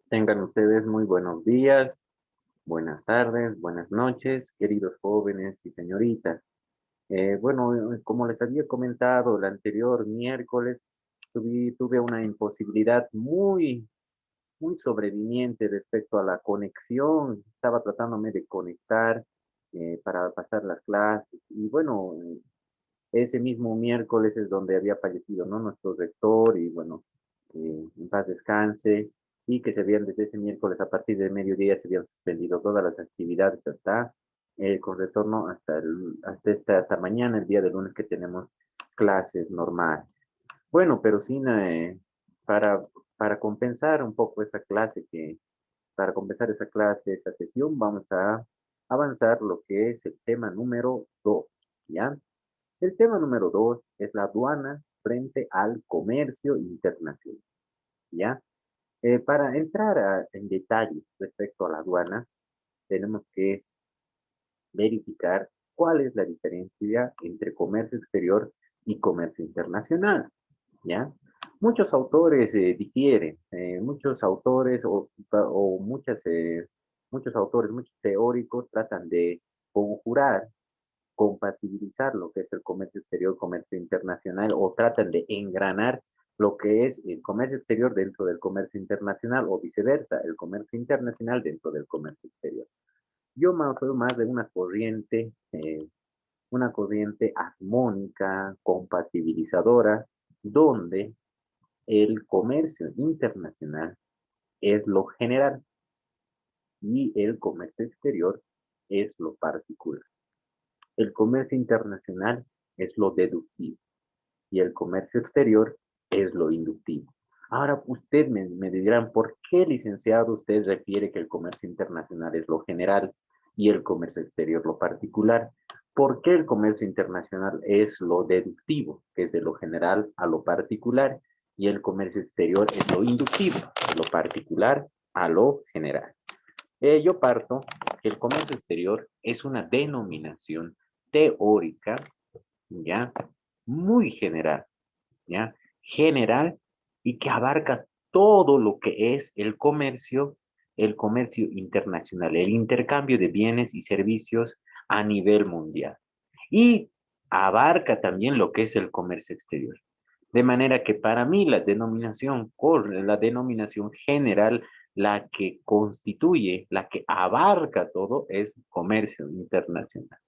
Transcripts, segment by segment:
Tengan ustedes muy buenos días, buenas tardes, buenas noches, queridos jóvenes y señoritas. Como les había comentado el anterior miércoles, tuve una imposibilidad muy sobreviniente respecto a la conexión. Estaba tratándome de conectar para pasar las clases. Y bueno, ese mismo miércoles es donde había fallecido, ¿no? Nuestro rector y bueno, en paz descanse y que se habían desde ese miércoles a partir del mediodía se habían suspendido todas las actividades hasta con retorno hasta mañana, el día de lunes que tenemos clases normales. Bueno, pero sin, para, para compensar un poco para compensar esa clase, esa sesión, vamos a avanzar lo que es el tema número 2, ¿ya? El tema número 2 es la aduana frente al comercio internacional, ¿ya? Para entrar en detalle respecto a la aduana, tenemos que verificar cuál es la diferencia entre comercio exterior y comercio internacional, ¿ya? Muchos autores difieren, muchos autores o muchos autores, muchos teóricos tratan de conjurar compatibilizar lo que es el comercio exterior, comercio internacional, o tratan de engranar lo que es el comercio exterior dentro del comercio internacional o viceversa, el comercio internacional dentro del comercio exterior. Yo soy más de una corriente armónica, compatibilizadora, donde el comercio internacional es lo general y el comercio exterior es lo particular. El comercio internacional es lo deductivo y el comercio exterior es lo inductivo. Ahora usted me dirán, ¿por qué, licenciado, usted refiere que el comercio internacional es lo general y el comercio exterior lo particular? ¿Por qué el comercio internacional es lo deductivo, que es de lo general a lo particular, y el comercio exterior es lo inductivo, de lo particular a lo general? Yo parto que el comercio exterior es una denominación teórica, ¿ya? Muy general, ¿ya? General y que abarca todo lo que es el comercio internacional, el intercambio de bienes y servicios a nivel mundial. Y abarca también lo que es el comercio exterior. De manera que para mí la denominación general, la que constituye, la que abarca todo, es comercio internacional.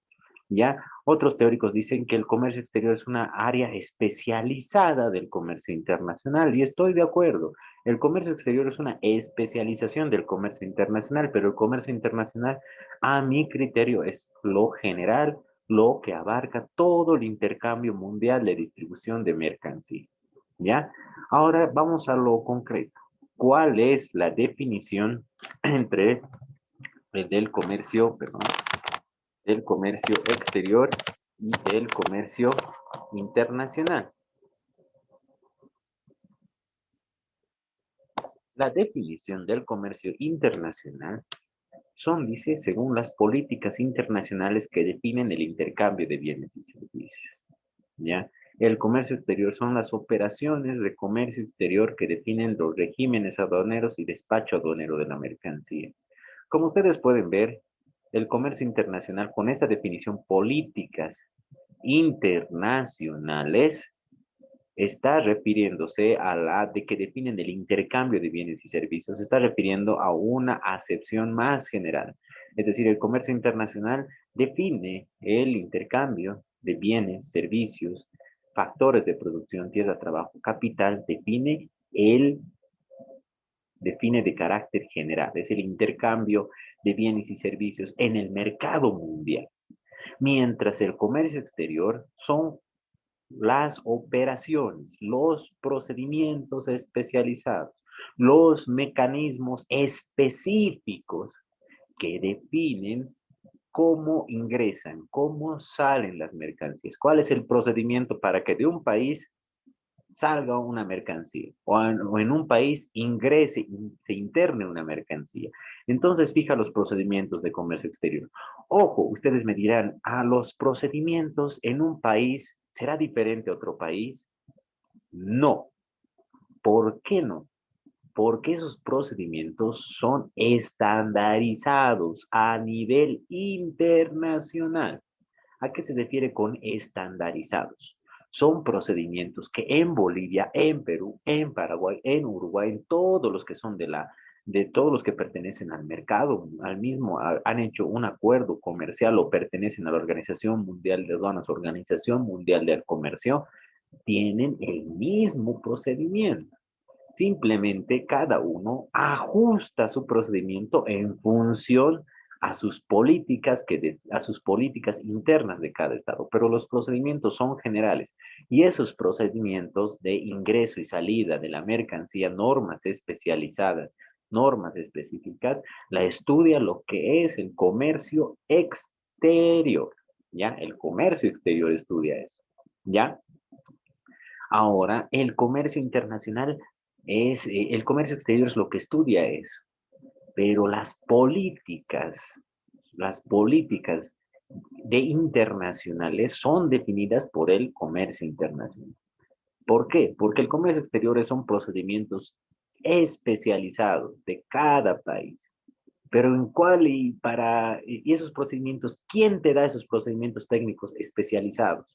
¿Ya? Otros teóricos dicen que el comercio exterior es una área especializada del comercio internacional y estoy de acuerdo. El comercio exterior es una especialización del comercio internacional, pero el comercio internacional, a mi criterio, es lo general, lo que abarca todo el intercambio mundial de distribución de mercancías. ¿Ya? Ahora vamos a lo concreto. ¿Cuál es la definición entre el del comercio, perdón, el comercio exterior y el comercio internacional? La definición del comercio internacional dice, según las políticas internacionales que definen el intercambio de bienes y servicios. ¿Ya? El comercio exterior son las operaciones de comercio exterior que definen los regímenes aduaneros y despacho aduanero de la mercancía. Como ustedes pueden ver, el comercio internacional, con esta definición, políticas internacionales, está refiriéndose a la de que definen el intercambio de bienes y servicios, se está refiriendo a una acepción más general. Es decir, el comercio internacional define el intercambio de bienes, servicios, factores de producción, tierra, trabajo, capital, define de carácter general, es el intercambio de bienes y servicios en el mercado mundial. Mientras el comercio exterior son las operaciones, los procedimientos especializados, los mecanismos específicos que definen cómo ingresan, cómo salen las mercancías, cuál es el procedimiento para que de un país salga una mercancía o en un país ingrese, se interne una mercancía. Entonces, fija los procedimientos de comercio exterior. Ojo, ustedes me dirán, ¿a los procedimientos en un país será diferente a otro país? No. ¿Por qué no? porque esos procedimientos son estandarizados a nivel internacional. ¿A qué se refiere con estandarizados? Son procedimientos que en Bolivia, en Perú, en Paraguay, en Uruguay, en todos los que son de todos los que pertenecen al mercado, al mismo, han hecho un acuerdo comercial o pertenecen a la Organización Mundial de Aduanas, Organización Mundial del Comercio, tienen el mismo procedimiento. Simplemente cada uno ajusta su procedimiento en función a sus políticas internas de cada estado, pero los procedimientos son generales y esos procedimientos de ingreso y salida de la mercancía, normas especializadas, normas específicas, la estudia lo que es el comercio exterior, ¿ya? El comercio exterior estudia eso, ¿ya? Ahora, el comercio internacional el comercio exterior es lo que estudia eso, pero las políticas de internacionales son definidas por el comercio internacional. ¿Por qué? Porque el comercio exterior son procedimientos especializados de cada país. Pero en cuál y esos procedimientos, ¿quién te da esos procedimientos técnicos especializados?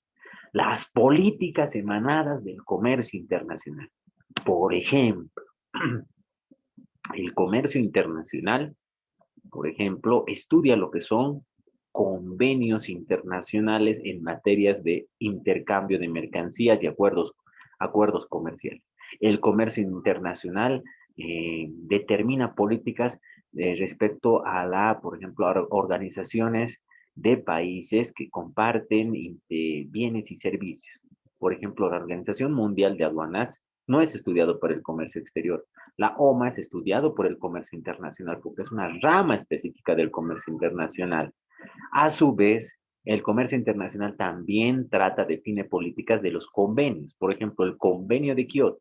Las políticas emanadas del comercio internacional. Por ejemplo, el comercio internacional, por ejemplo, estudia lo que son convenios internacionales en materias de intercambio de mercancías y acuerdos comerciales. El comercio internacional determina políticas respecto a por ejemplo, a organizaciones de países que comparten bienes y servicios. Por ejemplo, la Organización Mundial de Aduanas no es estudiado por el comercio exterior. La OMA es estudiado por el comercio internacional porque es una rama específica del comercio internacional. A su vez, el comercio internacional también define políticas de los convenios. Por ejemplo, el convenio de Kioto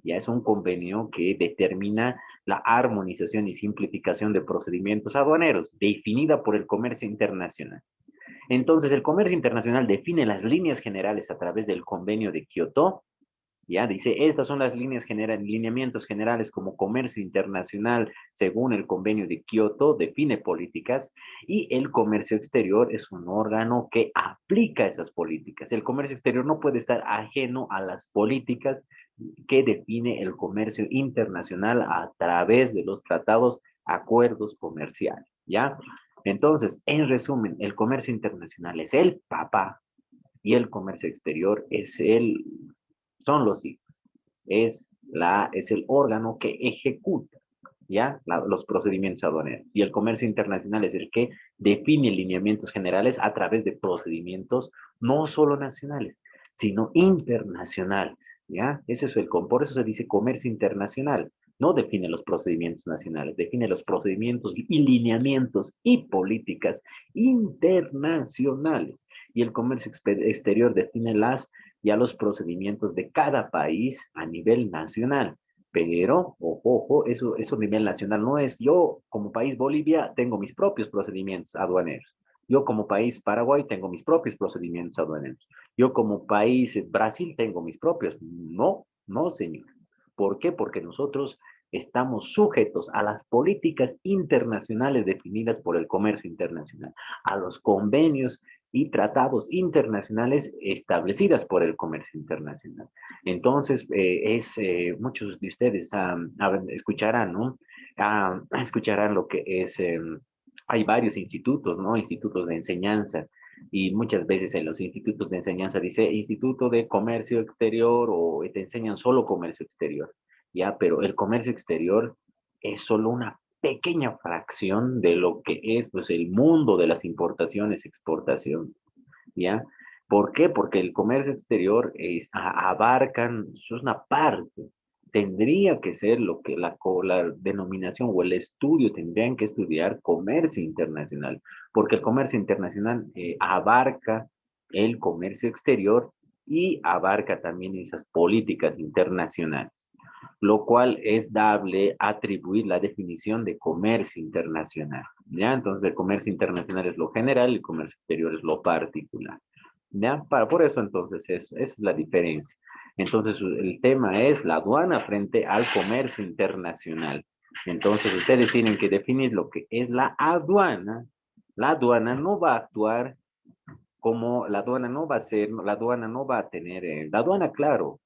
ya es un convenio que determina la armonización y simplificación de procedimientos aduaneros, definida por el comercio internacional. Entonces, el comercio internacional define las líneas generales a través del convenio de Kioto. Ya dice, estas son las lineamientos generales como comercio internacional, según el convenio de Kioto, define políticas, y el comercio exterior es un órgano que aplica esas políticas. El comercio exterior no puede estar ajeno a las políticas que define el comercio internacional a través de los tratados, acuerdos comerciales, ¿ya? Entonces, en resumen, el comercio internacional es el papá y el comercio exterior son los hijos. Es el órgano que ejecuta, ¿ya? Los procedimientos aduaneros. Y el comercio internacional es el que define lineamientos generales a través de procedimientos no solo nacionales, sino internacionales, ¿ya? Por eso se dice comercio internacional. No define los procedimientos nacionales, define los procedimientos y lineamientos y políticas internacionales. Y el comercio exterior define los procedimientos de cada país a nivel nacional. Pero, ojo, eso a nivel nacional no es yo como país Bolivia tengo mis propios procedimientos aduaneros. Yo como país Paraguay tengo mis propios procedimientos aduaneros. Yo como país Brasil tengo mis propios. No, no, señor. ¿Por qué? Porque nosotros estamos sujetos a las políticas internacionales definidas por el comercio internacional, a los convenios y tratados internacionales establecidas por el comercio internacional. Entonces, muchos de ustedes escucharán, ¿no? Escucharán lo que es, hay varios institutos, ¿no? Institutos de enseñanza, y muchas veces en los institutos de enseñanza dice Instituto de Comercio Exterior o te enseñan solo comercio exterior, ¿ya? Pero el comercio exterior es solo una pequeña fracción de lo que es pues, el mundo de las importaciones, exportación, ¿ya? ¿Por qué? Porque el comercio exterior es una parte. Tendría que ser lo que la denominación o el estudio tendrían que estudiar comercio internacional, porque el comercio internacional abarca el comercio exterior y abarca también esas políticas internacionales, lo cual es dable atribuir la definición de comercio internacional, ¿ya? Entonces el comercio internacional es lo general, el comercio exterior es lo particular. ¿Ya? Por eso entonces esa es la diferencia. Entonces el tema es la aduana frente al comercio internacional. Entonces ustedes tienen que definir lo que es la aduana. La aduana no va a actuar como la aduana no va a ser, la aduana no va a tener, la aduana, claro,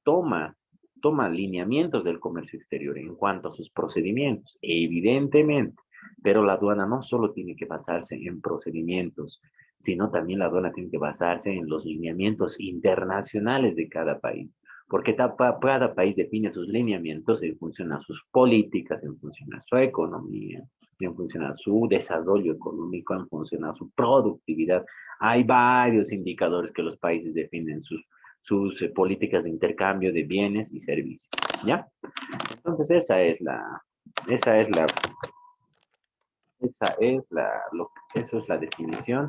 toma lineamientos del comercio exterior en cuanto a sus procedimientos, evidentemente, pero la aduana no solo tiene que basarse en procedimientos, sino también la aduana tiene que basarse en los lineamientos internacionales de cada país, porque cada país define sus lineamientos en función a sus políticas, en función a su economía, en función a su desarrollo económico, en función a su productividad. Hay varios indicadores que los países definen sus políticas de intercambio de bienes y servicios, ¿ya? Entonces esa es la, eso es la definición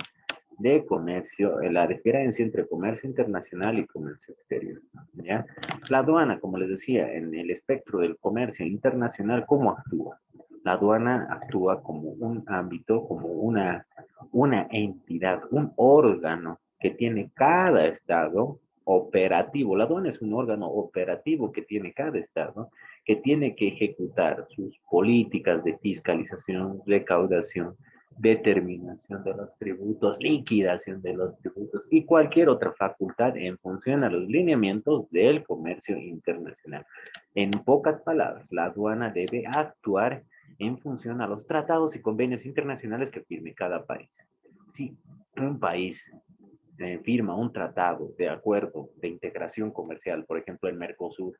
de comercio, la diferencia entre comercio internacional y comercio exterior, ¿ya? La aduana, como les decía, en el espectro del comercio internacional, ¿cómo actúa? La aduana actúa como un ámbito, como una entidad, un órgano que tiene cada estado operativo. La aduana es un órgano operativo que tiene cada estado, que tiene que ejecutar sus políticas de fiscalización, recaudación, determinación de los tributos, liquidación de los tributos y cualquier otra facultad en función a los lineamientos del comercio internacional. En pocas palabras, la aduana debe actuar en función a los tratados y convenios internacionales que firme cada país. Si un país firma un tratado de acuerdo de integración comercial, por ejemplo el Mercosur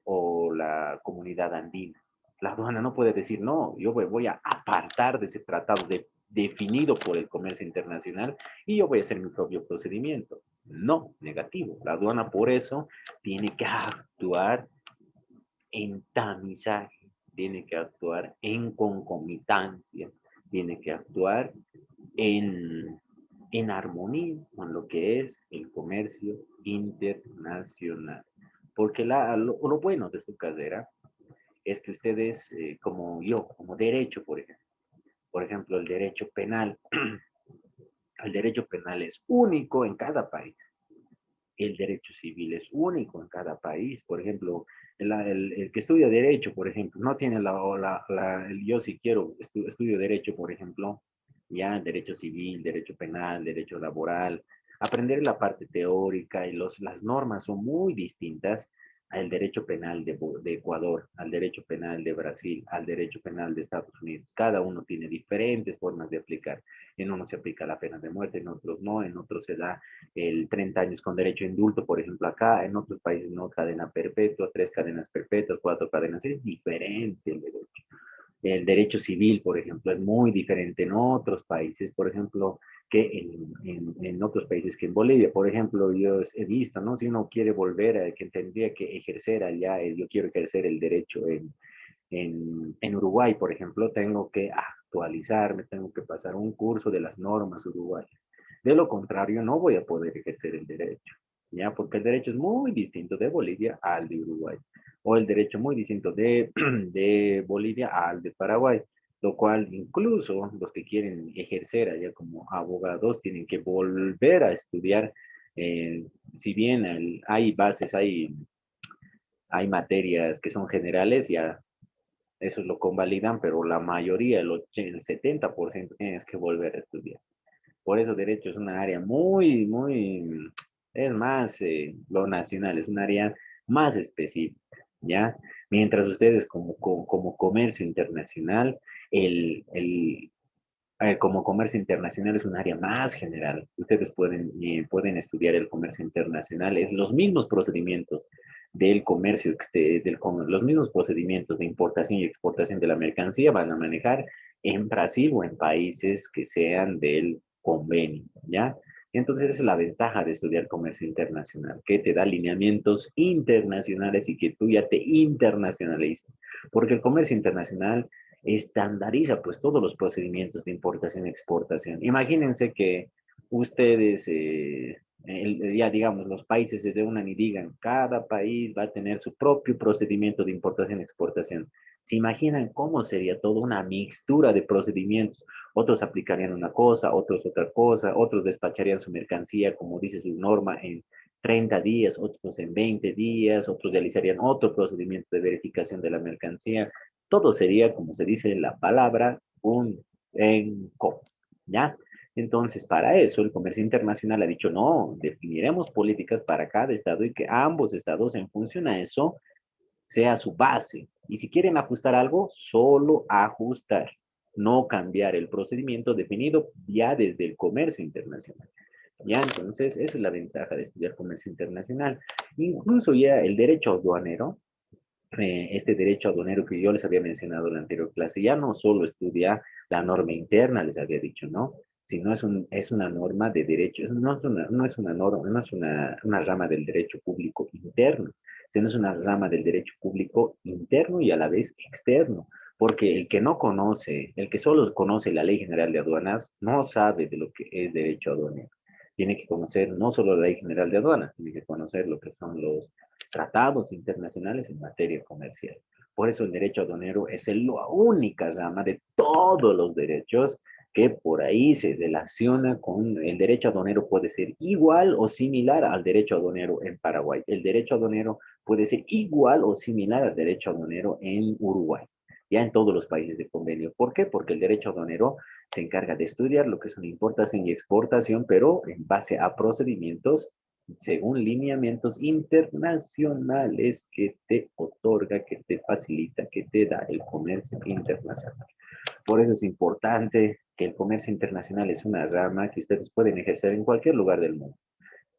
o la comunidad andina, la aduana no puede decir, no, yo voy a apartar de ese tratado definido por el comercio internacional y yo voy a hacer mi propio procedimiento. No, negativo. La aduana por eso tiene que actuar en tamizaje, tiene que actuar en concomitancia, tiene que actuar en, en armonía con lo que es el comercio internacional. Porque lo bueno de su carrera es que ustedes, como yo, como derecho, por ejemplo, el derecho penal es único en cada país. El derecho civil es único en cada país. Por ejemplo, el que estudia derecho, por ejemplo, no tiene yo si quiero estudio derecho, por ejemplo, ya derecho civil, derecho penal, derecho laboral, aprender la parte teórica y las normas son muy distintas al derecho penal de Ecuador, al derecho penal de Brasil, al derecho penal de Estados Unidos. Cada uno tiene diferentes formas de aplicar. En uno se aplica la pena de muerte, en otros no, en otros se da el 30 años con derecho a indulto, por ejemplo, acá, en otros países no, cadena perpetua, 3 cadenas perpetuas, 4 cadenas, es diferente el derecho. El derecho civil, por ejemplo, es muy diferente en otros países, por ejemplo, que en otros países que en Bolivia, por ejemplo, yo he visto, ¿no? Si uno quiere volver a que tendría que ejercer allá, yo quiero ejercer el derecho en Uruguay, por ejemplo, tengo que actualizarme, tengo que pasar un curso de las normas uruguayas. De lo contrario, no voy a poder ejercer el derecho, ¿ya? Porque el derecho es muy distinto de Bolivia al de Uruguay, o el derecho muy distinto de Bolivia al de Paraguay, lo cual incluso los que quieren ejercer allá como abogados tienen que volver a estudiar, si bien hay bases, hay materias que son generales, ya eso lo convalidan, pero la mayoría, el 70% tienes que volver a estudiar. Por eso derecho es una área es más lo nacional, es un área más específica, ¿ya? Mientras ustedes como comercio internacional, como comercio internacional es un área más general. Ustedes pueden estudiar el comercio internacional, es los mismos procedimientos del comercio, los mismos procedimientos de importación y exportación de la mercancía van a manejar en Brasil o en países que sean del convenio, ¿ya? Entonces esa es la ventaja de estudiar comercio internacional, que te da lineamientos internacionales y que tú ya te internacionalizas, porque el comercio internacional estandariza pues todos los procedimientos de importación y exportación. Imagínense que ustedes, ya digamos, los países se reúnan y digan, cada país va a tener su propio procedimiento de importación y exportación. ¿Se imaginan cómo sería toda una mixtura de procedimientos? Otros aplicarían una cosa, otros otra cosa, otros despacharían su mercancía, como dice su norma, en 30 días, otros en 20 días, otros realizarían otro procedimiento de verificación de la mercancía. Todo sería, como se dice en la palabra, un enco, ¿ya? Entonces, para eso el comercio internacional ha dicho, no, definiremos políticas para cada estado y que ambos estados en función a eso sea su base. Y si quieren ajustar algo, solo ajustar, no cambiar el procedimiento definido ya desde el comercio internacional. Ya, entonces, esa es la ventaja de estudiar comercio internacional. Incluso ya el derecho aduanero, este derecho aduanero que yo les había mencionado en la anterior clase, ya no solo estudia la norma interna, les había dicho, ¿no? Sino es una norma de derecho, no es una norma, no es una rama del derecho público interno, sino es una rama del derecho público interno y a la vez externo. Porque el que no conoce, el que solo conoce la Ley General de Aduanas, no sabe de lo que es derecho aduanero. Tiene que conocer no solo la Ley General de Aduanas, tiene que conocer lo que son los tratados internacionales en materia comercial. Por eso el derecho aduanero es la única rama de todos los derechos que por ahí se relaciona con el derecho aduanero. Puede ser igual o similar al derecho aduanero en Paraguay. El derecho aduanero puede ser igual o similar al derecho aduanero en Uruguay, ya en todos los países de convenio. ¿Por qué? Porque el derecho aduanero se encarga de estudiar lo que es una importación y exportación, pero en base a procedimientos según lineamientos internacionales que te otorga, que te facilita, que te da el comercio internacional. Por eso es importante que el comercio internacional es una rama que ustedes pueden ejercer en cualquier lugar del mundo.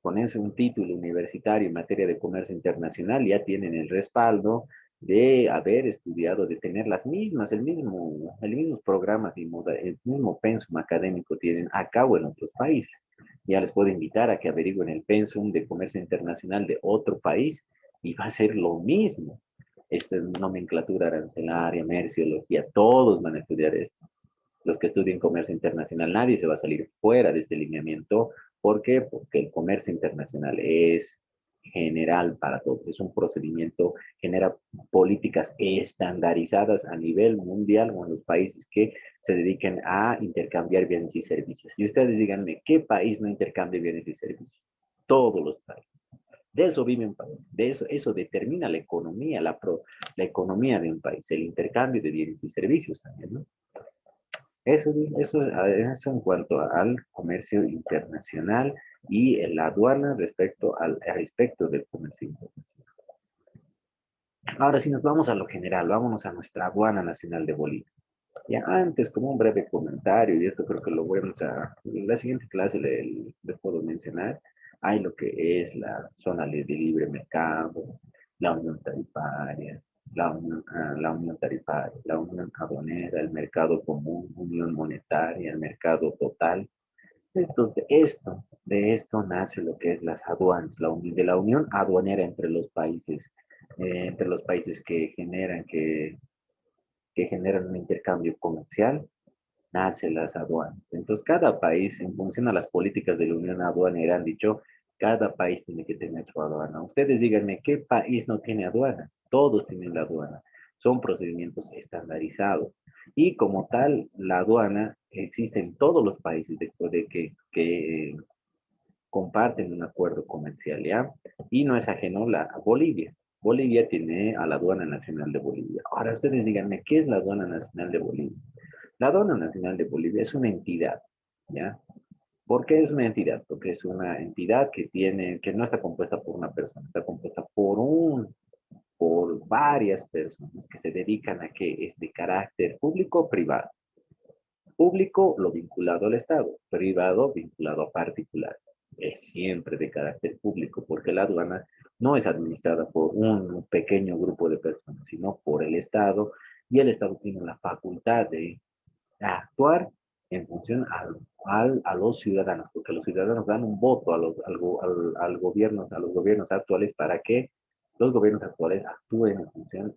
Ponerse un título universitario en materia de comercio internacional, ya tienen el respaldo de haber estudiado, de tener las mismas, el mismo programas y el mismo pensum académico tienen a cabo en otros países. Ya les puedo invitar a que averigüen el pensum de comercio internacional de otro país y va a ser lo mismo. Esta nomenclatura arancelaria, merciología, todos van a estudiar esto. Los que estudien comercio internacional, nadie se va a salir fuera de este lineamiento. ¿Por qué? Porque el comercio internacional es general para todos, es un procedimiento, genera políticas estandarizadas a nivel mundial con los países que se dediquen a intercambiar bienes y servicios. Y ustedes díganme, ¿qué país no intercambia bienes y servicios? Todos los países. De eso vive un país, de eso determina la economía, la economía de un país, el intercambio de bienes y servicios también, ¿no? Eso en cuanto al comercio internacional y la aduana respecto del comercio internacional. Ahora, si nos vamos a lo general, vámonos a nuestra aduana nacional de Bolivia. Ya antes, como un breve comentario, y esto creo que lo vamos en la siguiente clase les puedo mencionar, hay lo que es la zona de libre mercado, la unión tarifaria, la unión tarifaria, la unión aduanera, el mercado común, unión monetaria, el mercado total. Entonces, de esto nace lo que es las aduanas, de la unión aduanera entre los países que generan un intercambio comercial, nacen las aduanas. Entonces, cada país, en función a las políticas de la Unión Aduanera, han dicho, cada país tiene que tener su aduana. Ustedes díganme, ¿qué país no tiene aduana? Todos tienen la aduana. Son procedimientos estandarizados. Y como tal, la aduana existe en todos los países que comparten un acuerdo comercial, ¿ya? Y no es ajeno a Bolivia. Bolivia tiene a la Aduana Nacional de Bolivia. Ahora ustedes díganme, ¿qué es la Aduana Nacional de Bolivia? La Aduana Nacional de Bolivia es una entidad, ¿ya? ¿Por qué es una entidad? Porque es una entidad que no está compuesta por una persona, está compuesta por varias personas que se dedican a que es de carácter público o privado. Público, lo vinculado al Estado, privado, vinculado a particulares. Es siempre de carácter público, porque la aduana no es administrada por un pequeño grupo de personas, sino por el Estado, y el Estado tiene la facultad de actuar en función a los ciudadanos, porque los ciudadanos dan un voto a los gobiernos actuales para que los gobiernos actuales actúen en función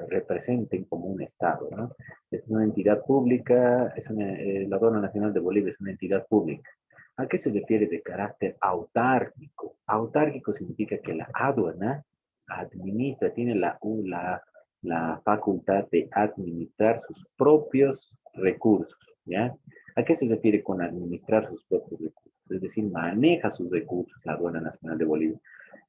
representen como un Estado, ¿no? Es una entidad pública, la Aduana Nacional de Bolivia es una entidad pública. ¿A qué se refiere de carácter autárquico? Autárquico significa que la aduana administra, tiene la la facultad de administrar sus propios recursos, ¿ya? ¿A qué se refiere con administrar sus propios recursos? Es decir, maneja sus recursos la Aduana Nacional de Bolivia,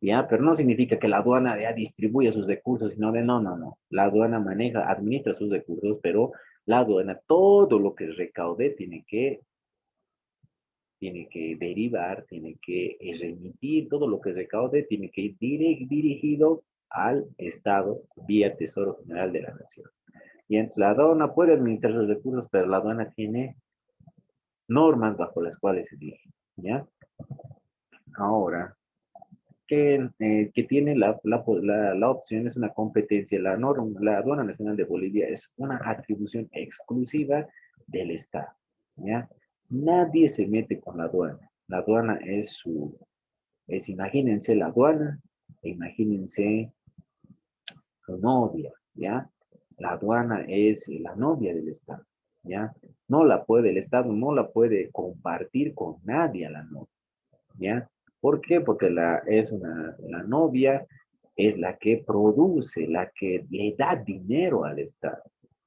¿ya? Pero no significa que la aduana ya distribuya sus recursos, sino de no, no, no. La aduana maneja, administra sus recursos, pero la aduana, todo lo que recaude tiene que derivar, tiene que remitir, todo lo que recaude tiene que ir dirigido al Estado vía Tesoro General de la Nación. Y entonces la aduana puede administrar sus recursos, pero la aduana tiene normas bajo las cuales se dirige, ¿ya? Ahora, que tiene la opción, es una competencia, la aduana nacional de Bolivia es una atribución exclusiva del Estado, ¿ya? Nadie se mete con la aduana imagínense la aduana, imagínense su novia, ¿ya? La aduana es la novia del Estado, ¿ya? El Estado no la puede compartir con nadie a la novia, ¿ya? ¿Por qué? Porque la novia es la que produce, la que le da dinero al Estado,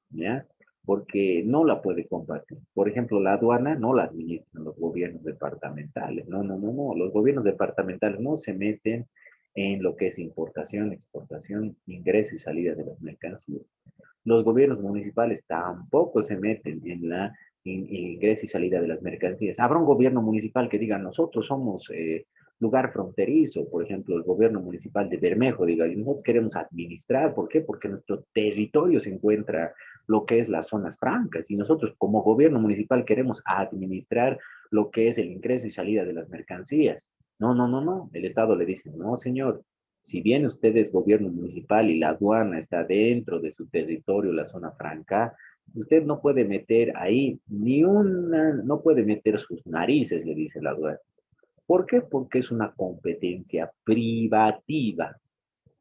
¿ya? Porque no la puede compartir. Por ejemplo, la aduana no la administran los gobiernos departamentales. No, no, no, no. Los gobiernos departamentales no se meten en lo que es importación, exportación, ingreso y salida de las mercancías. Los gobiernos municipales tampoco se meten en el ingreso y salida de las mercancías. Habrá un gobierno municipal que diga, nosotros somos lugar fronterizo, por ejemplo, el gobierno municipal de Bermejo diga, y nosotros queremos administrar, ¿por qué? Porque nuestro territorio se encuentra lo que es las zonas francas y nosotros como gobierno municipal queremos administrar lo que es el ingreso y salida de las mercancías. No, no, no, no. El Estado le dice, no, señor, si bien usted es gobierno municipal y la aduana está dentro de su territorio, la zona franca, usted no puede meter ahí no puede meter sus narices, le dice la aduana. ¿Por qué? Porque es una competencia privativa.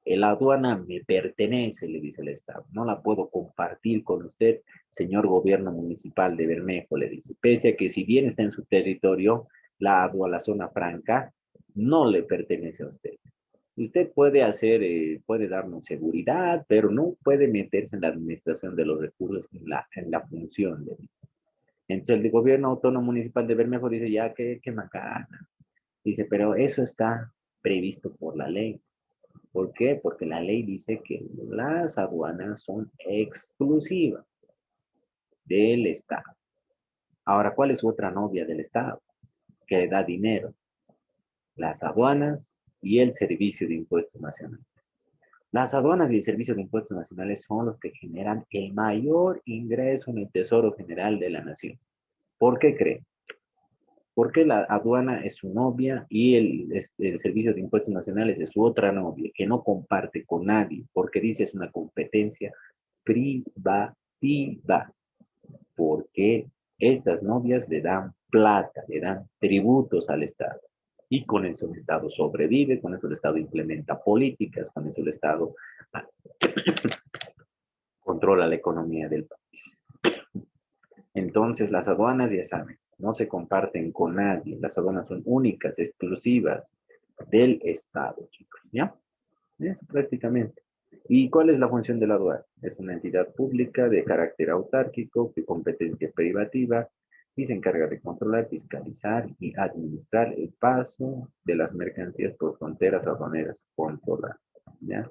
La aduana me pertenece, le dice el Estado. No la puedo compartir con usted, señor gobierno municipal de Bermejo, le dice. Pese a que si bien está en su territorio, la zona franca, no le pertenece a usted. Usted puede darnos seguridad, pero no puede meterse en la administración de los recursos en la función. Entonces el gobierno autónomo municipal de Bermejo dice, ya, qué macana. Dice, pero eso está previsto por la ley. ¿Por qué? Porque la ley dice que las aduanas son exclusivas del Estado. Ahora, ¿cuál es otra novia del Estado? Que le da dinero. Las aduanas y el Servicio de Impuestos Nacionales. Las aduanas y el Servicio de Impuestos Nacionales son los que generan el mayor ingreso en el Tesoro General de la Nación. ¿Por qué cree? Porque la aduana es su novia y el Servicio de Impuestos Nacionales es su otra novia, que no comparte con nadie, porque dice es una competencia privativa, porque estas novias le dan plata, le dan tributos al Estado. Y con eso el Estado sobrevive, con eso el Estado implementa políticas, con eso el Estado controla la economía del país. Entonces, las aduanas, ya saben, no se comparten con nadie. Las aduanas son únicas, exclusivas del Estado, chicos, ¿ya? Eso prácticamente. ¿Y cuál es la función de la aduana? Es una entidad pública de carácter autárquico, de competencia privativa, y se encarga de controlar, fiscalizar y administrar el paso de las mercancías por fronteras aduaneras controladas, ¿ya?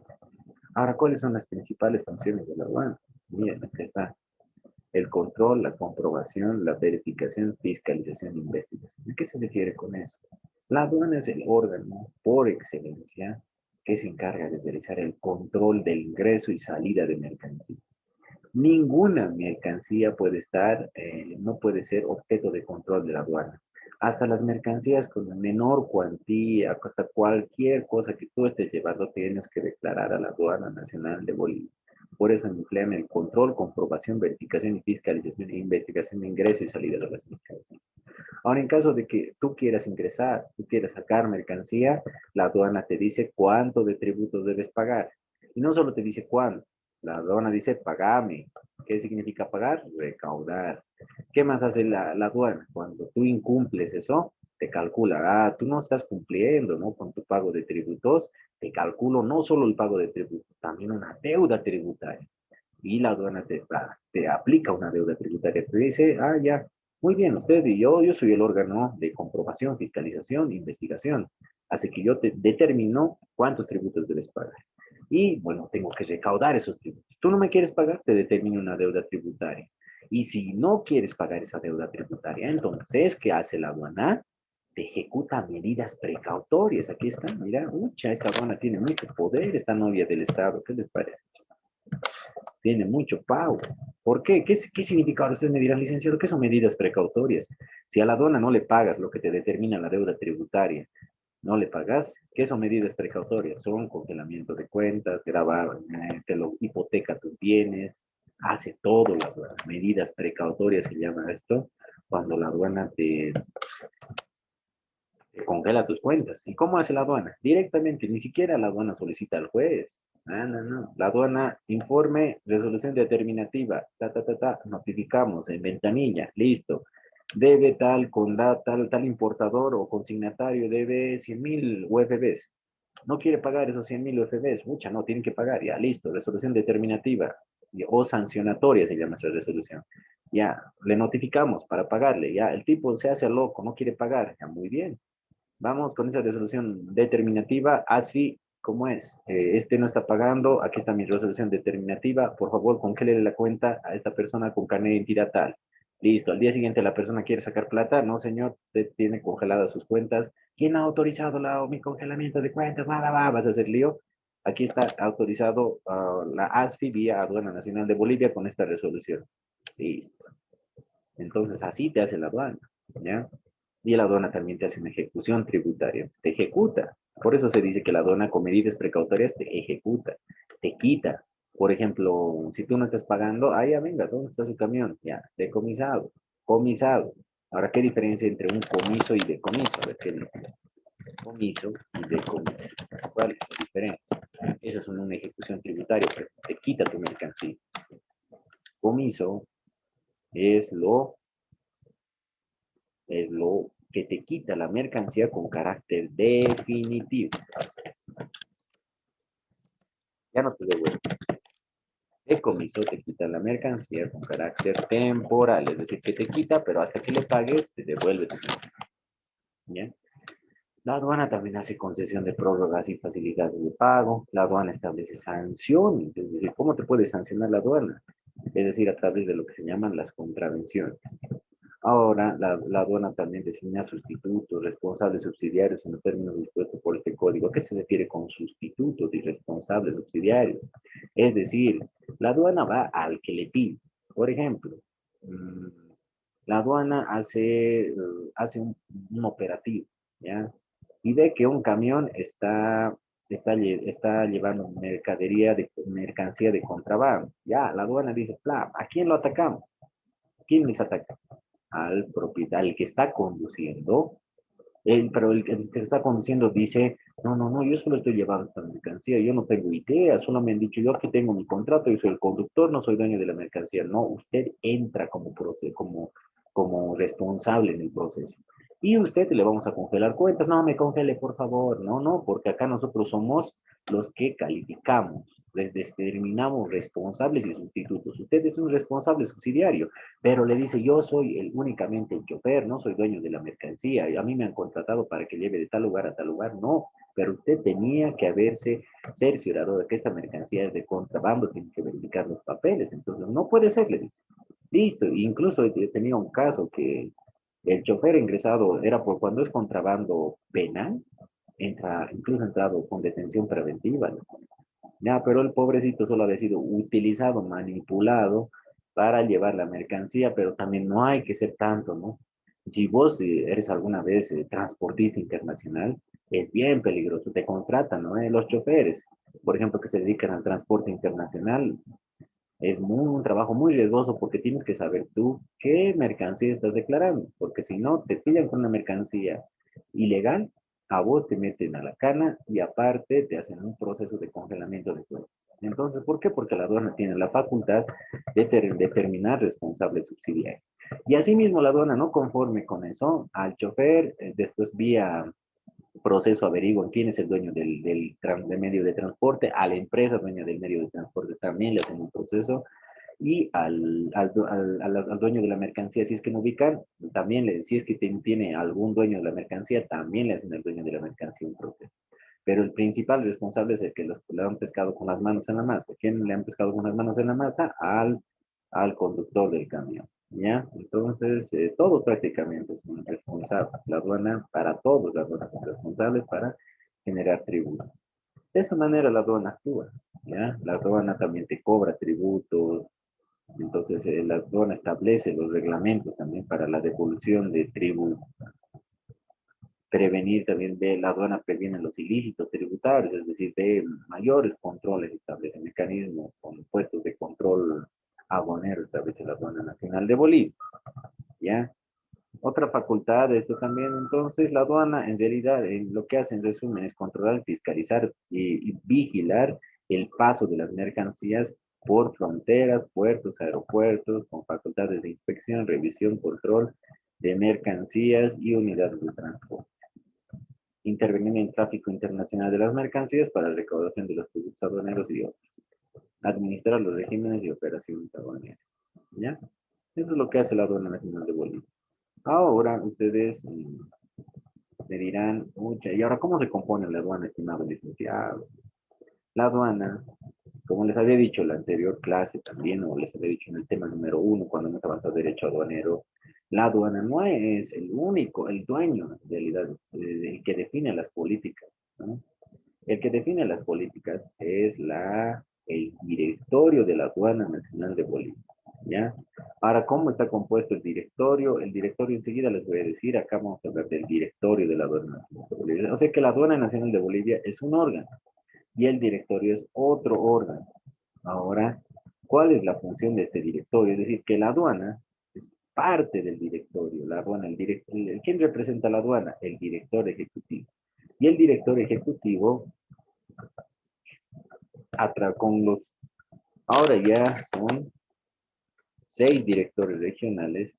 Ahora, ¿cuáles son las principales funciones de la aduana? Miren, aquí está. El control, la comprobación, la verificación, fiscalización e investigación. ¿A qué se refiere con eso? La aduana es el órgano por excelencia que se encarga de realizar el control del ingreso y salida de mercancías. Ninguna mercancía no puede ser objeto de control de la aduana. Hasta las mercancías con menor cuantía, hasta cualquier cosa que tú estés llevando, tienes que declarar a la aduana nacional de Bolivia. Por eso emplean el control, comprobación, verificación y fiscalización e investigación de ingreso y salida de las mercancías. Ahora, en caso de que tú quieras ingresar, tú quieras sacar mercancía, la aduana te dice cuánto de tributos debes pagar. Y no solo te dice cuánto, la aduana dice pagame. ¿Qué significa pagar? Recaudar. ¿Qué más hace la aduana? Cuando tú incumples eso, te calcula, tú no estás cumpliendo, ¿no? Con tu pago de tributos, te calculo no solo el pago de tributos, también una deuda tributaria. Y la aduana te aplica una deuda tributaria. Te dice, ya, muy bien, usted y yo soy el órgano de comprobación, fiscalización, investigación. Así que yo te determino cuántos tributos debes pagar. Y bueno, tengo que recaudar esos tributos. Tú no me quieres pagar, te determino una deuda tributaria. Y si no quieres pagar esa deuda tributaria, entonces, ¿qué hace la aduana? Te ejecuta medidas precautorias. Aquí está, mira, ucha, esta aduana tiene mucho poder, esta novia del Estado. ¿Qué les parece? Tiene mucho pago. ¿Por qué? ¿Qué significa? Ahora ustedes me dirán, licenciado, ¿qué son medidas precautorias? Si a la aduana no le pagas lo que te determina la deuda tributaria, no le pagas, ¿qué son medidas precautorias? Son congelamiento de cuentas, grabar, te lo hipoteca tus bienes, hace todo la aduana. Medidas precautorias se llama esto, cuando la aduana te congela tus cuentas. ¿Y cómo hace la aduana? Directamente, ni siquiera la aduana solicita al juez. No. La aduana, informe, resolución determinativa, notificamos en ventanilla, listo. Debe tal, tal importador o consignatario, debe 100.000 UFBs. No quiere pagar esos 100.000 UFBs, mucha, no, tienen que pagar, ya, listo, resolución determinativa o sancionatoria se llama esa resolución. Ya, le notificamos para pagarle, ya, el tipo se hace loco, no quiere pagar, ya, muy bien. Vamos con esa resolución determinativa, así como es. Este no está pagando, aquí está mi resolución determinativa. Por favor, congélele la cuenta a esta persona con carnet de identidad tal. Listo, al día siguiente la persona quiere sacar plata. No, señor, usted tiene congeladas sus cuentas. ¿Quién ha autorizado mi congelamiento de cuentas? Vas a hacer lío. Aquí está autorizado la ASFI vía Aduana Nacional de Bolivia con esta resolución. Listo. Entonces, así te hace la aduana, ¿ya? Y la aduana también te hace una ejecución tributaria, te ejecuta. Por eso se dice que la aduana con medidas precautorias te ejecuta, te quita. Por ejemplo, si tú no estás pagando, ya venga, ¿dónde está su camión? Ya, decomisado, comisado. Ahora, ¿qué diferencia entre un comiso y decomiso? A ver, ¿qué dice? Comiso y decomiso. ¿Cuál es la diferencia? Esa es una ejecución tributaria, pero te quita tu mercancía. Comiso es lo que te quita la mercancía con carácter definitivo. Ya no te devuelve. Decomiso te quita la mercancía con carácter temporal, es decir, que te quita, pero hasta que le pagues, te devuelve tu mercancía. ¿Ya? La aduana también hace concesión de prórrogas y facilidades de pago. La aduana establece sanciones, es decir, ¿cómo te puede sancionar la aduana? Es decir, a través de lo que se llaman las contravenciones. Ahora, la aduana también designa sustitutos, responsables subsidiarios en los términos dispuestos por este código. ¿A qué se refiere con sustitutos y responsables subsidiarios? Es decir, la aduana va al que le pide. Por ejemplo, mm, la aduana hace un operativo, ¿ya? Y ve que un camión está llevando mercancía de contrabando. Ya, la aduana dice, ¿a quién lo atacamos? ¿Quién les ataca? Al propietario, al que está conduciendo, pero el que está conduciendo dice, no, yo solo estoy llevando esta mercancía, yo no tengo idea, solo me han dicho, yo aquí tengo mi contrato, yo soy el conductor, no soy dueño de la mercancía. No, usted entra como responsable en el proceso. Y usted le vamos a congelar cuentas. No, me congele, por favor. No, porque acá nosotros somos los que calificamos, les determinamos responsables y sustitutos. Usted es un responsable subsidiario, pero le dice, yo soy únicamente el chofer, no soy dueño de la mercancía, y a mí me han contratado para que lleve de tal lugar a tal lugar. No, pero usted tenía que haberse cerciorado de que esta mercancía es de contrabando, tiene que verificar los papeles. Entonces, no puede ser, le dice. Listo, incluso he tenido un caso que el chofer ingresado era por cuando es contrabando penal, incluso entrado con detención preventiva, ¿no? Ya, pero el pobrecito solo había sido utilizado, manipulado para llevar la mercancía, pero también no hay que ser tanto, ¿no? Si vos eres alguna vez transportista internacional, es bien peligroso, te contratan, ¿no? Los choferes, por ejemplo, que se dedican al transporte internacional, es un trabajo muy riesgoso porque tienes que saber tú qué mercancía estás declarando, porque si no, te pillan con una mercancía ilegal, a vos te meten a la cana y aparte te hacen un proceso de congelamiento de cuentas. Entonces, ¿por qué? Porque la aduana tiene la facultad de determinar responsable subsidiario. Y asimismo la aduana no conforme con eso, al chofer, después vía proceso averiguan quién es el dueño del medio de transporte, a la empresa dueña del medio de transporte también le hacen un proceso y al dueño de la mercancía, si es que no ubican, también si es que tiene algún dueño de la mercancía, también le hacen al dueño de la mercancía un proceso. Pero el principal responsable es el que le han pescado con las manos en la masa. ¿Quién le han pescado con las manos en la masa? Al conductor del camión. ¿Ya? Entonces, todos prácticamente son responsables. La aduana, para todos, la aduana son responsables para generar tributos. De esa manera la aduana actúa. ¿Ya? La aduana también te cobra tributos. Entonces, la aduana establece los reglamentos también para la devolución de tributos. Prevenir también de la aduana previene los ilícitos tributarios, es decir, de mayores controles, establece mecanismos con puestos de control aduanero, establece la aduana nacional de Bolivia, ¿ya? Otra facultad de esto también, entonces, la aduana en realidad lo que hace en resumen es controlar, fiscalizar y vigilar el paso de las mercancías por fronteras, puertos, aeropuertos, con facultades de inspección, revisión, control de mercancías y unidades de transporte. Intervenir en el tráfico internacional de las mercancías para la recaudación de los tributos aduaneros y otros. Administrar los regímenes y operaciones aduaneras. ¿Ya? Eso es lo que hace la Aduana Nacional de Bolivia. Ahora ustedes me dirán, mucha, ¿y ahora cómo se compone la aduana, estimado licenciado? La aduana, como les había dicho en la anterior clase también, o les había dicho en el tema número 1, cuando hemos avanzado derecho aduanero, la aduana no es el único, el dueño, en realidad, el que define las políticas, ¿no? El que define las políticas es el directorio de la Aduana Nacional de Bolivia, ¿ya? Ahora, ¿cómo está compuesto el directorio? El directorio enseguida les voy a decir, acá vamos a hablar del directorio de la Aduana Nacional de Bolivia. O sea que la Aduana Nacional de Bolivia es un órgano y el directorio es otro órgano. Ahora, ¿cuál es la función de este directorio? Es decir, que la aduana es parte del directorio. La aduana, ¿quién representa la aduana? El director ejecutivo. Y el director ejecutivo, con los, ahora ya son 6 directores regionales,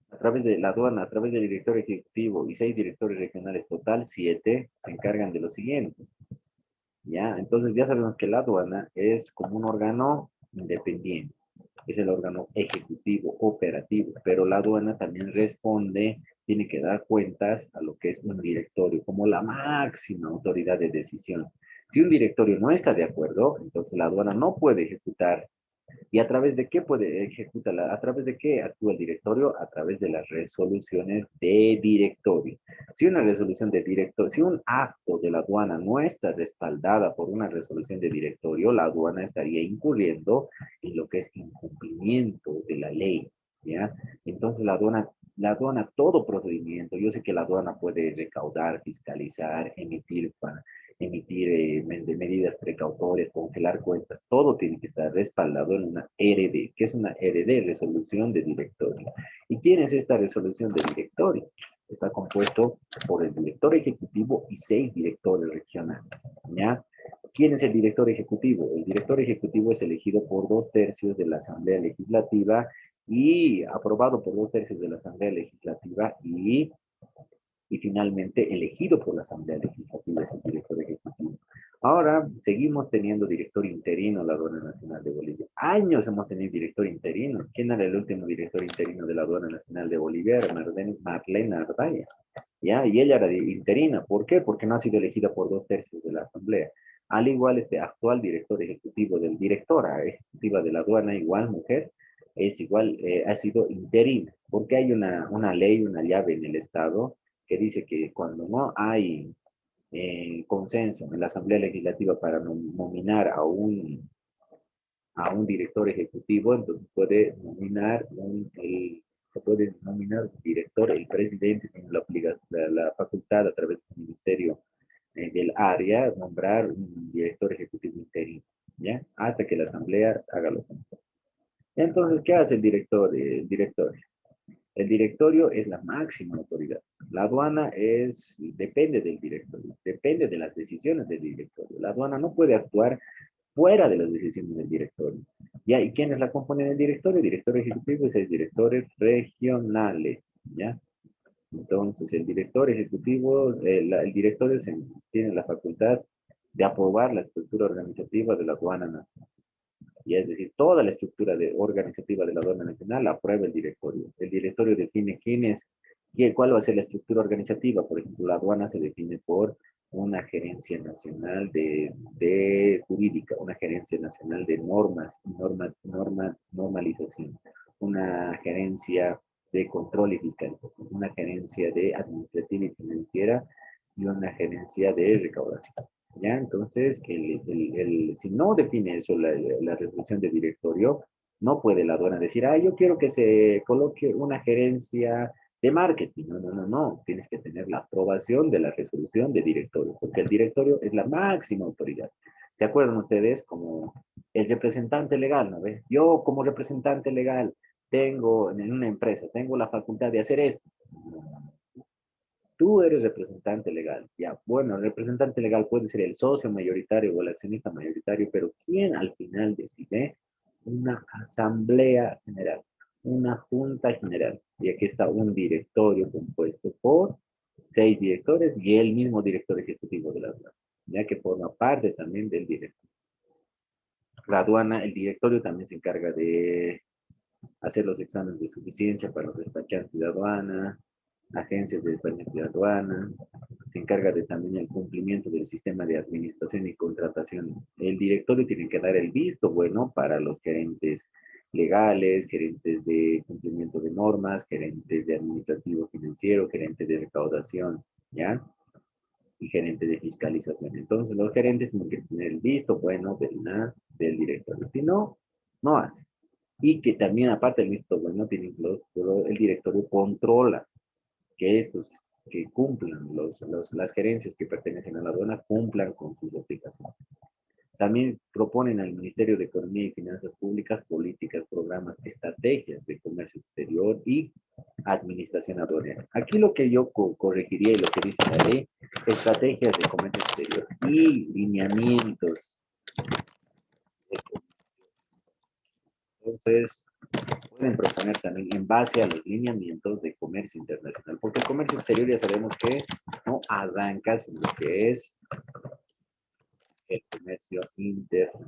a través de la aduana, a través del director ejecutivo y 6 directores regionales, total 7, se encargan de lo siguiente. ¿Ya? Entonces ya sabemos que la aduana es como un órgano independiente, es el órgano ejecutivo operativo, pero la aduana también responde, tiene que dar cuentas a lo que es un directorio, como la máxima autoridad de decisión. Si un directorio no está de acuerdo, entonces la aduana no puede ejecutar. ¿Y a través de qué puede ejecutarla? ¿A través de qué actúa el directorio? A través de las resoluciones de directorio. Si una resolución de directorio, si un acto de la aduana no está respaldada por una resolución de directorio, la aduana estaría incurriendo en lo que es incumplimiento de la ley, ¿ya? Entonces la aduana, todo procedimiento, yo sé que la aduana puede recaudar, fiscalizar, emitir medidas precautorias, congelar cuentas, todo tiene que estar respaldado en una RD. ¿Qué es una RD? Resolución de directorio. ¿Y quién es esta resolución de directorio? Está compuesto por el director ejecutivo y 6 directores regionales, ¿ya? ¿Quién es el director ejecutivo? El director ejecutivo es elegido por 2/3 de la Asamblea Legislativa y aprobado por 2/3 de la Asamblea Legislativa y finalmente elegido por la Asamblea Legislativa es el director ejecutivo. Ahora seguimos teniendo director interino en la Aduana Nacional de Bolivia. Años hemos tenido director interino. ¿Quién era el último director interino de la Aduana Nacional de Bolivia? Era Marlene Ardaya. ¿Ya? Y ella era interina. ¿Por qué? Porque no ha sido elegida por 2/3 de la Asamblea. Al igual, este actual director ejecutivo directora ejecutiva de la aduana, igual mujer, es igual, ha sido interina, porque hay una ley, una llave en el Estado que dice que cuando no hay consenso en la Asamblea Legislativa para nominar a un director ejecutivo, entonces se puede nominar director, el presidente tiene la facultad a través del ministerio del área, nombrar un director ejecutivo interino, ¿ya? Hasta que la Asamblea haga lo mismo. Entonces, ¿qué hace el director? El directorio es la máxima autoridad. La aduana depende del directorio, depende de las decisiones del directorio. La aduana no puede actuar fuera de las decisiones del directorio. ¿Ya? ¿Y quiénes la componen el directorio? El directorio ejecutivo es el directores regionales, ¿ya? Entonces, el director ejecutivo, el directorio tiene la facultad de aprobar la estructura organizativa de la aduana nacional. Y es decir, toda la estructura organizativa de la aduana nacional la aprueba el directorio. El directorio define cuál va a ser la estructura organizativa. Por ejemplo, la aduana se define por una gerencia nacional de jurídica, una gerencia nacional de normalización, una gerencia de control y fiscalización, una gerencia de administrativa y financiera y una gerencia de recaudación. ¿Ya? Entonces, si no define eso la resolución de directorio, no puede la aduana decir, ah, yo quiero que se coloque una gerencia de marketing. No, no, no, no. Tienes que tener la aprobación de la resolución de directorio, porque el directorio es la máxima autoridad. ¿Se acuerdan ustedes? Como el representante legal, ¿no ves? Yo como representante legal tengo en una empresa, tengo la facultad de hacer esto. Tú eres representante legal, ya. Bueno, el representante legal puede ser el socio mayoritario o el accionista mayoritario, pero ¿quién al final decide? Una asamblea general, una junta general. Y aquí está un directorio compuesto por 6 directores y el mismo director ejecutivo de la aduana, ya que forma parte también del directorio. La aduana, el directorio también se encarga de hacer los exámenes de suficiencia para los despachantes de aduana, agencias de despachantes de aduana, se encarga de también el cumplimiento del sistema de administración y contratación. El directorio tiene que dar el visto bueno para los gerentes legales, gerentes de cumplimiento de normas, gerentes de administrativo financiero, gerentes de recaudación, ¿ya? Y gerente de fiscalización. Entonces, los gerentes tienen que tener el visto bueno del directorio. Si no, no hace. Y que también, aparte del visto bueno, el directorio controla que que cumplan, las gerencias que pertenecen a la aduana cumplan con sus obligaciones. También proponen al Ministerio de Economía y Finanzas Públicas políticas, programas, estrategias de comercio exterior y administración aduanera. Aquí lo que yo corregiría y lo que dice la ley, estrategias de comercio exterior y lineamientos. Entonces, pueden proponer también en base a los lineamientos de comercio internacional, porque el comercio exterior ya sabemos que no arranca en lo que es el comercio interno.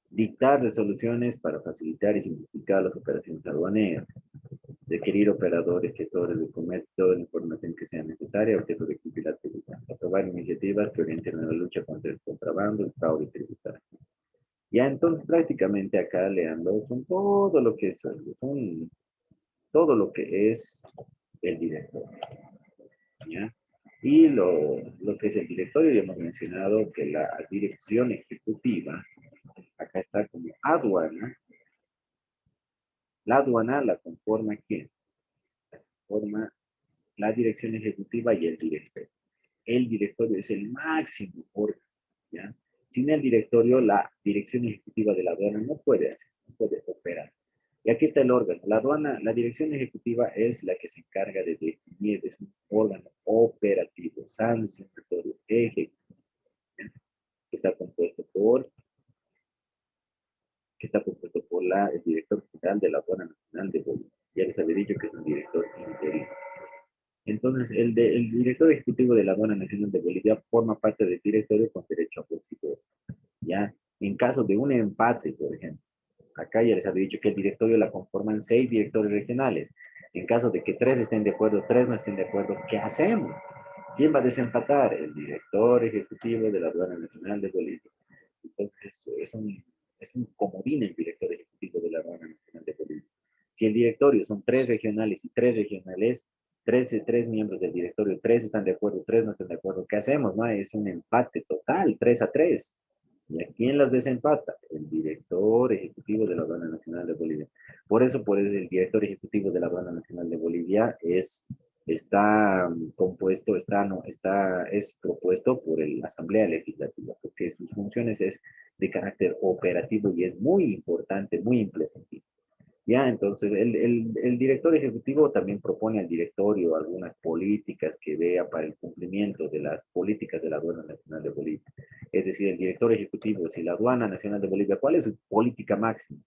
Dictar resoluciones para facilitar y simplificar las operaciones aduaneras. Requerir operadores, gestores de comercio, toda la información que sea necesaria, objeto de actividad tributaria. Aprobar iniciativas que orienten a la lucha contra el contrabando, el fraude tributario. Ya entonces prácticamente acá leando son todo lo que todo lo que es el director. ¿Ya? Y lo que es el directorio, ya hemos mencionado que la dirección ejecutiva, acá está como aduana. La aduana la conforma ¿quién? Forma la dirección ejecutiva y el directorio. El directorio es el máximo órgano, ¿ya? Sin el directorio, la dirección ejecutiva de la aduana no puede hacer, no puede operar. Y aquí está el órgano. La aduana, la dirección ejecutiva es la que se encarga de definir, es un órgano operativo, sancionatorio, ejecutivo, que está compuesto por, el director general de la aduana nacional de Bolivia. Ya les había dicho que es un director interino. Entonces, el director ejecutivo de la aduana nacional de Bolivia forma parte del directorio con derecho a opositor. ¿Ya? En caso de un empate, por ejemplo, acá ya les había dicho que el directorio la conforman 6 directores regionales. En caso de que 3 estén de acuerdo, 3 no estén de acuerdo, ¿qué hacemos? ¿Quién va a desempatar? El director ejecutivo de la aduana nacional de Bolivia. Entonces, es un comodín el director ejecutivo de la aduana nacional de Bolivia. Si el directorio son 3 regionales y 3 regionales, tres miembros del directorio, 3 están de acuerdo, 3 no están de acuerdo, ¿qué hacemos? No? Es un empate total, 3-3. ¿Y a quién las desempata? El director ejecutivo de la Aduana Nacional de Bolivia. Por eso el director ejecutivo de la Aduana Nacional de Bolivia está compuesto, no, es propuesto por la Asamblea Legislativa, porque sus funciones es de carácter operativo y es muy importante, muy imprescindible. Ya, entonces el director ejecutivo también propone al directorio algunas políticas que vea para el cumplimiento de las políticas de la Aduana Nacional de Bolivia. Es decir, el director ejecutivo, si la Aduana Nacional de Bolivia, ¿cuál es su política máxima?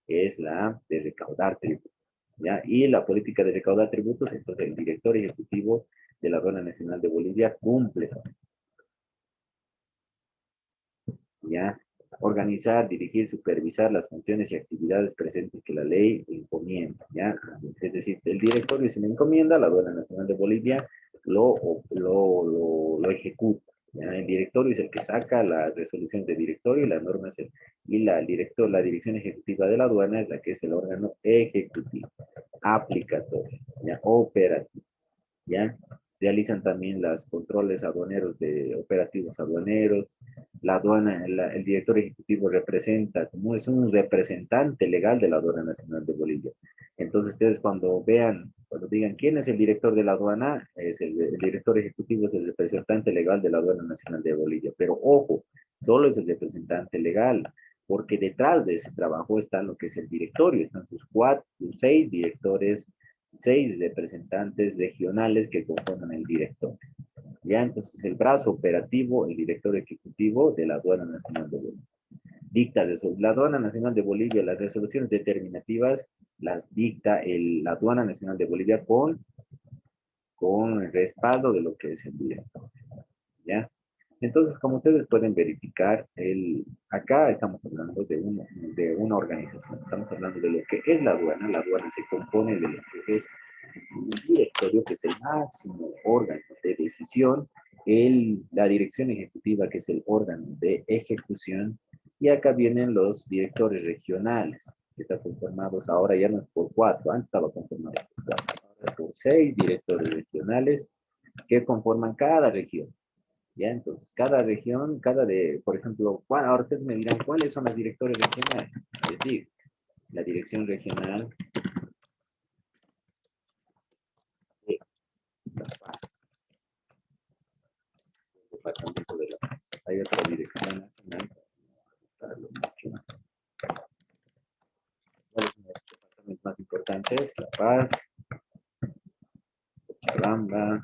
Es la de recaudar tributos, ¿ya? Y la política de recaudar tributos, entonces el director ejecutivo de la Aduana Nacional de Bolivia cumple, ¿ya? Organizar, dirigir, supervisar las funciones y actividades presentes que la ley encomienda, ¿ya? Es decir, el directorio se le encomienda, la Aduana Nacional de Bolivia lo ejecuta, ¿ya? El directorio es el que saca la resolución de directorio y las normas, y la dirección ejecutiva de la aduana es la que es el órgano ejecutivo, aplicatorio, ¿ya? Operativo. ¿Ya? Realizan también los controles aduaneros de operativos aduaneros. La aduana, el director ejecutivo representa, como es un representante legal de la Aduana Nacional de Bolivia. Entonces ustedes cuando vean, cuando digan quién es el director de la aduana, es el director ejecutivo es el representante legal de la Aduana Nacional de Bolivia. Pero ojo, solo es el representante legal, porque detrás de ese trabajo está lo que es el directorio, están sus 6 directores, 6 representantes regionales que conforman el directorio. Ya, entonces el brazo operativo, el director ejecutivo de la Aduana Nacional de Bolivia. Dicta la Aduana Nacional de Bolivia, las resoluciones determinativas las dicta la Aduana Nacional de Bolivia con el respaldo de lo que es el director. ¿Ya? Entonces, como ustedes pueden verificar, acá estamos hablando de una organización, estamos hablando de lo que es la aduana se compone de lo que es un directorio, que es el máximo órgano de decisión, la dirección ejecutiva, que es el órgano de ejecución, y acá vienen los directores regionales, que están conformados ahora ya no es por 4, antes estaba conformado por 4, ahora es por 6 directores regionales que conforman cada región. ¿Ya? Entonces, cada región, por ejemplo, ahora ustedes me dirán, ¿cuáles son las directores regionales? Es decir, la dirección regional de La Paz, el departamento de La Paz. Hay otra dirección nacional, para los mucho. ¿Cuáles son los departamentos más importantes? La Paz, Cochabamba,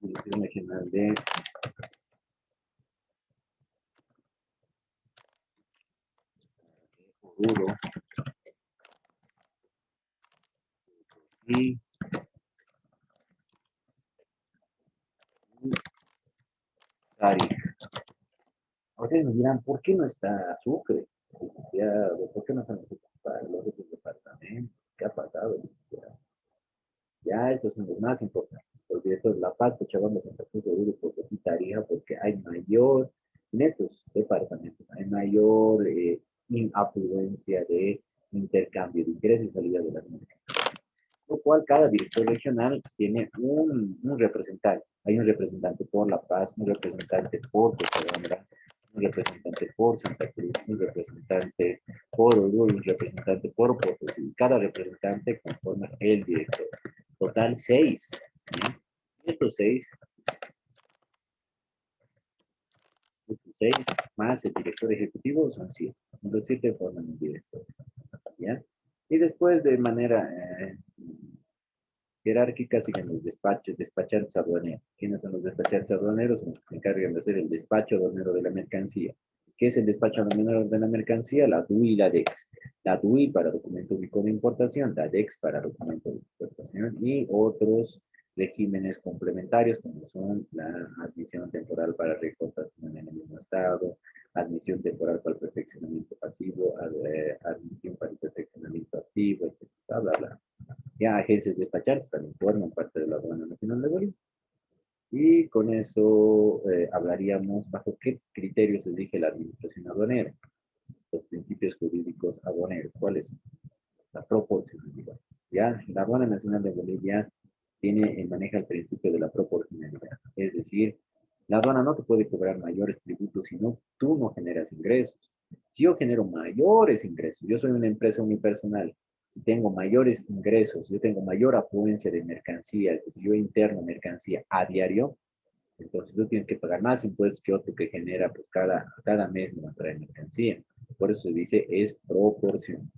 dirección regional de Oruro y Tarija. Ustedes me dirán, ¿por qué no está Sucre? ¿Por qué no están los otros departamentos? ¿Qué ha pasado? Ya, estos son los más importantes. Los directores de La Paz, Cochabamba, Santa Cruz, Oruro, Potosí, Tarija, porque hay mayor, en estos departamentos, hay mayor afluencia de intercambio de ingresos y salida de las mercancías. Lo cual cada director regional tiene un representante. Hay un representante por La Paz, un representante por Cochabamba, un representante por Santa Cruz, un representante por Oruro, un representante por Potosí. Cada representante conforma el director. Total 6. ¿Sí? Estos 6 más el director ejecutivo son 7. Los 7 forman el director. ¿Ya? Y después de manera jerárquica siguen los despachantes aduaneros. ¿Quiénes son los despachantes aduaneros? Los que se encargan de hacer el despacho aduanero de la mercancía. ¿Qué es el despacho aduanero de la mercancía? La DUI y la DEX. La DUI para documento único de importación, la DEX para documento de exportación y otros regímenes complementarios como son la admisión temporal para reexportación en el mismo estado, admisión temporal para el perfeccionamiento pasivo, admisión para el perfeccionamiento activo, etc. Bla, bla, bla. Ya agencias despachantes también forman parte de la Aduana Nacional de Bolivia. Y con eso hablaríamos bajo qué criterios se dirige la administración aduanera. Los principios jurídicos aduaneros. ¿Cuáles son? La proporcionalidad. Ya, la Aduana Nacional de Bolivia maneja el principio de la proporcionalidad. Es decir, la aduana no te puede cobrar mayores tributos si no, tú no generas ingresos. Si yo genero mayores ingresos, yo soy una empresa unipersonal y tengo mayores ingresos, yo tengo mayor afluencia de mercancía, si yo interno mercancía a diario, Entonces tú tienes que pagar más impuestos que otro que genera pues, cada mes nos trae mercancía. Por eso se dice es proporción.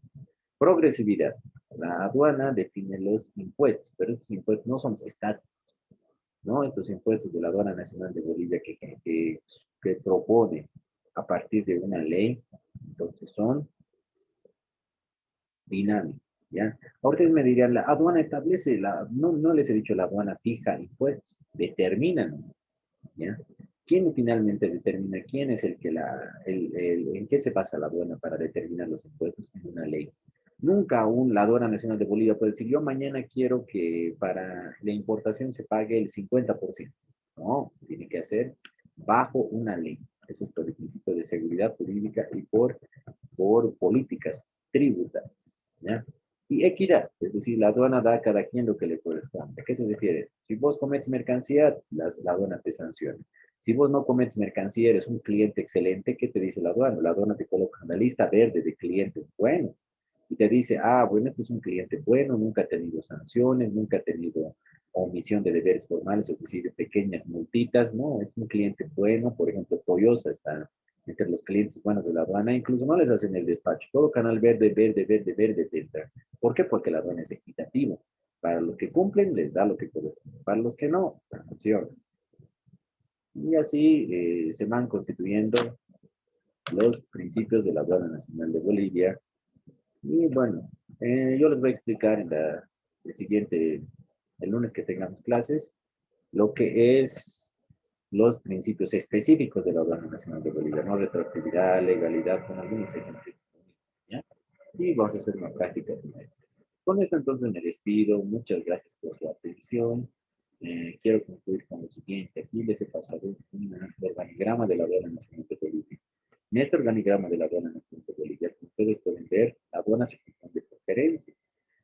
Progresividad. La aduana define los impuestos, pero estos impuestos no son estáticos, ¿no? Estos impuestos de la aduana nacional de Bolivia que propone a partir de una ley, entonces son dinámicos, ¿ya? Ahora ustedes me dirían, la aduana establece, no les he dicho la aduana fija impuestos, determinan, ¿ya? ¿Quién finalmente determina? ¿Quién es el que en qué se basa la aduana para determinar los impuestos en una ley? Nunca la aduana nacional de Bolivia puede decir, yo mañana quiero que para la importación se pague el 50%. No, tiene que hacer bajo una ley. Eso es por el principio de seguridad jurídica y por políticas tributarias, ¿ya? Y equidad, es decir, la aduana da a cada quien lo que le corresponde. ¿A qué se refiere? Si vos cometes mercancía, la aduana te sanciona. Si vos no cometes mercancía, eres un cliente excelente, ¿qué te dice la aduana? La aduana te coloca en la lista verde de clientes buenos. Y te dice, bueno, este es un cliente bueno, nunca ha tenido sanciones, nunca ha tenido omisión de deberes formales, es decir, de pequeñas multitas, no, es un cliente bueno, por ejemplo, Toyosa está entre los clientes buenos de la aduana, incluso no les hacen el despacho, todo canal verde, verde, verde, verde, verde. ¿Por qué? Porque la aduana es equitativa. Para los que cumplen, les da lo que corresponde. Para los que no, sancionan. Y así se van constituyendo los principios de la aduana nacional de Bolivia. Y bueno, yo les voy a explicar el siguiente, el lunes que tengamos clases, lo que es los principios específicos de la aduana nacional de Bolivia, no retroactividad, legalidad, con algunos ejemplos. ¿Ya? Y vamos a hacer una práctica primero. Con esto entonces me despido. Muchas gracias por su atención. Quiero concluir con lo siguiente. Aquí les he pasado un organigrama de la aduana nacional de Bolivia. En este organigrama de la aduana nacional de Bolivia, como ustedes pueden ver, la aduana se compone por gerencias.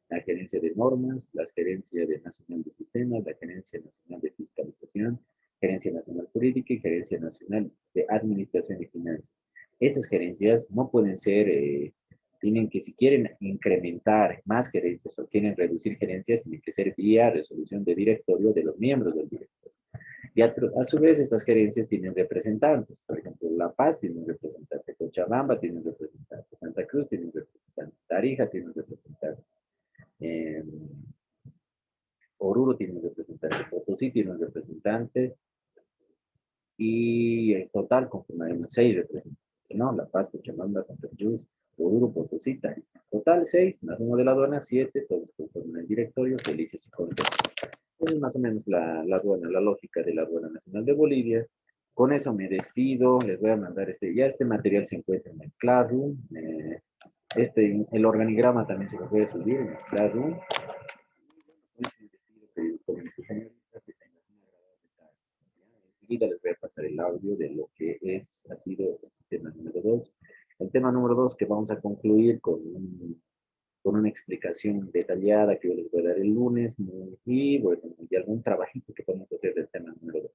La gerencia de normas, la gerencia de nacional de sistemas, la gerencia nacional de fiscalización, gerencia nacional jurídica y gerencia nacional de administración y finanzas. Estas gerencias no pueden ser tienen que, si quieren incrementar más gerencias o quieren reducir gerencias, tienen que ser vía resolución de directorio de los miembros del directorio. Y a su vez, estas gerencias tienen representantes. Por ejemplo, La Paz tiene un representante, Cochabamba tiene un representante, Santa Cruz tiene un representante, Tarija tiene un representante, eh, Oruro tiene un representante, Potosí tiene un representante, y en total conformaremos 6 representantes, ¿no? La Paz, Cochabamba, Santa Cruz, Oruro, Potosí, Tarija. Total 6, más uno de la aduana, 7, todos conforman el directorio, felices y contentos. Esa es más o menos la aduana, la lógica de la aduana nacional de Bolivia. Con eso me despido, les voy a mandar este material se encuentra en el Classroom, el organigrama también se lo voy a subir en el Classroom. Enseguida les voy a pasar el audio de lo que ha sido este tema número 2. El tema número 2 que vamos a concluir con una explicación detallada que yo les voy a dar el lunes y bueno, y algún trabajito que podemos hacer del tema número 2.